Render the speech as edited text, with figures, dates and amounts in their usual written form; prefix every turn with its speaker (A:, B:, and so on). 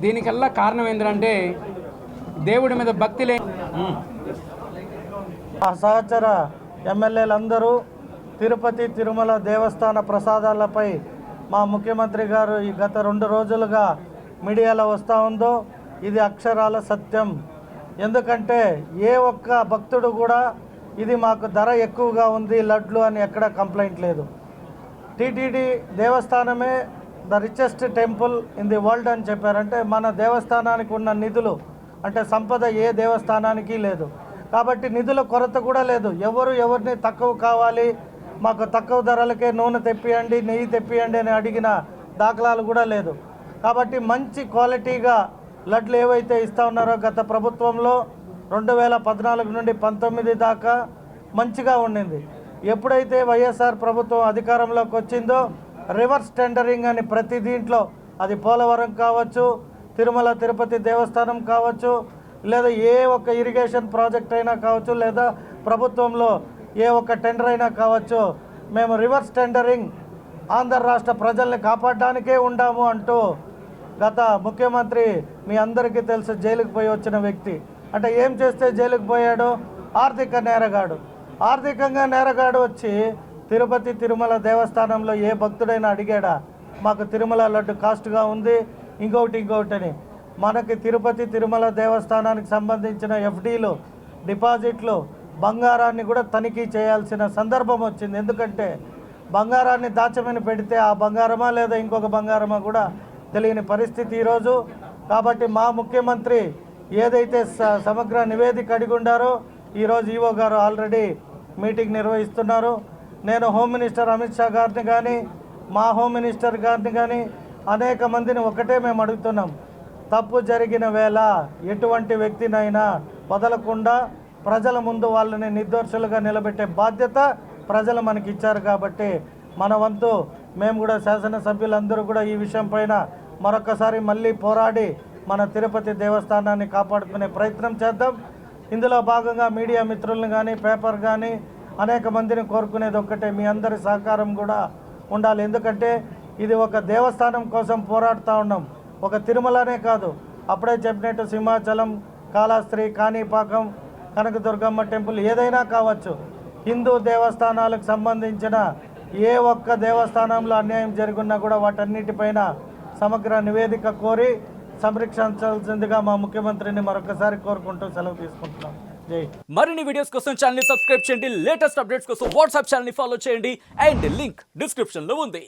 A: దీనికల్లా కారణం ఏంటంటే దేవుడి మీద భక్తి లేని
B: ఆ సహచర ఎమ్మెల్యేలందరూ తిరుపతి తిరుమల దేవస్థాన ప్రసాదాలపై మా ముఖ్యమంత్రి గారు ఈ గత 2 రోజులుగా మీడియాలో వస్తూ ఉందో ఇది అక్షరాల సత్యం. ఎందుకంటే ఏ ఒక్క భక్తుడు కూడా ఇది మాకు ధర ఎక్కువగా ఉంది లడ్లు అని ఎక్కడ కంప్లైంట్ లేదు. టీటీడీ దేవస్థానమే the richest temple in the world అని చెప్పారంటే మన దేవస్థానానికి ఉన్న నిధులు అంటే సంపద ఏ దేవస్థానానికి లేదు. కాబట్టి నిధుల కొరత కూడా లేదు. ఎవరిని తక్కువ కావాలి మాకు తక్కువ ధరలకే నూనె తెప్పియండి నెయ్యి తెప్పియండి అని అడిగిన దాఖలాలు కూడా లేదు. కాబట్టి మంచి క్వాలిటీగా లడ్లు ఏవైతే ఇస్తూ ఉన్నారో గత ప్రభుత్వంలో 2014 నుండి 19 దాకా మంచిగా ఉండింది. ఎప్పుడైతే వైఎస్ఆర్ ప్రభుత్వం అధికారంలోకి వచ్చిందో రివర్స్ టెండరింగ్ అని ప్రతి దీంట్లో అది పోలవరం కావచ్చు, తిరుమల తిరుపతి దేవస్థానం కావచ్చు, లేదా ఏ ఒక్క ఇరిగేషన్ ప్రాజెక్ట్ అయినా కావచ్చు, లేదా ప్రభుత్వంలో ఏ ఒక్క టెండర్ అయినా కావచ్చు, మేము రివర్స్ టెండరింగ్ ఆంధ్ర రాష్ట్ర ప్రజల్ని కాపాడడానికే ఉండాము అంటూ గత ముఖ్యమంత్రి మీ అందరికీ తెలుసు జైలుకు పోయి వచ్చిన వ్యక్తి. అంటే ఏం చేస్తే జైలుకు పోయాడు? ఆర్థిక నేరగాడు. ఆర్థికంగా నేరగాడు వచ్చి తిరుపతి తిరుమల దేవస్థానంలో ఏ భక్తుడైనా అడిగాడా మాకు తిరుమల లడ్డు కాస్ట్గా ఉంది ఇంకొకటి అని? మనకి తిరుపతి తిరుమల దేవస్థానానికి సంబంధించిన ఎఫ్డీలు డిపాజిట్లు బంగారాన్ని కూడా తనిఖీ చేయాల్సిన సందర్భం వచ్చింది. ఎందుకంటే బంగారాన్ని దాచమని పెడితే ఆ బంగారమా లేదా ఇంకొక బంగారమా కూడా తెలియని పరిస్థితి ఈరోజు. కాబట్టి మా ముఖ్యమంత్రి ఏదైతే సమగ్ర నివేదిక అడిగుండారో ఈరోజు ఈవో గారు ఆల్రెడీ మీటింగ్ నిర్వహిస్తున్నారు. నేను హోమ్ మినిస్టర్ అమిత్ షా గారిని కానీ మా హోమ్ మినిస్టర్ గారిని కానీ అనేక మందిని ఒకటే మేము అడుగుతున్నాం, తప్పు జరిగిన వేళ ఎటువంటి వ్యక్తినైనా వదలకుండా ప్రజల ముందు వాళ్ళని నిర్దోషులుగా నిలబెట్టే బాధ్యత ప్రజలు మనకి ఇచ్చారు. కాబట్టి మన వంతు మేము కూడా శాసనసభ్యులందరూ కూడా ఈ విషయం పైన మరొకసారి మళ్ళీ పోరాడి మన తిరుపతి దేవస్థానాన్ని కాపాడుకునే ప్రయత్నం చేద్దాం. ఇందులో భాగంగా మీడియా మిత్రులను కానీ పేపర్ కానీ అనేక మందిని కోరుకునేది ఒక్కటే, మీ అందరి సహకారం కూడా ఉండాలి. ఎందుకంటే ఇది ఒక దేవస్థానం కోసం పోరాడుతూ ఉన్నాం, ఒక తిరుమలనే కాదు. అప్పుడే చెప్పినట్టు సింహాచలం, కాళహస్త్రి, కాణిపాకం, కనకదుర్గమ్మ టెంపుల్ ఏదైనా కావచ్చు. హిందూ దేవస్థానాలకు సంబంధించిన ఏ ఒక్క దేవస్థానంలో అన్యాయం జరుగున్నా కూడా వాటన్నిటిపైన సమగ్ర నివేదిక కోరి సంరక్షించాల్సిందిగా మా ముఖ్యమంత్రిని మరొకసారి కోరుకుంటూ సెలవు తీసుకుంటున్నాం. జై.
C: మరిన్ని వీడియోస్ కోసం ఛానల్ ని సబ్స్క్రైబ్ చేయండి, లేటెస్ట్ అప్డేట్స్ కోసం వాట్సాప్ ఛానల్ ని ఫాలో చేయండి అండ్ లింక్ డిస్క్రిప్షన్ లో ఉంది.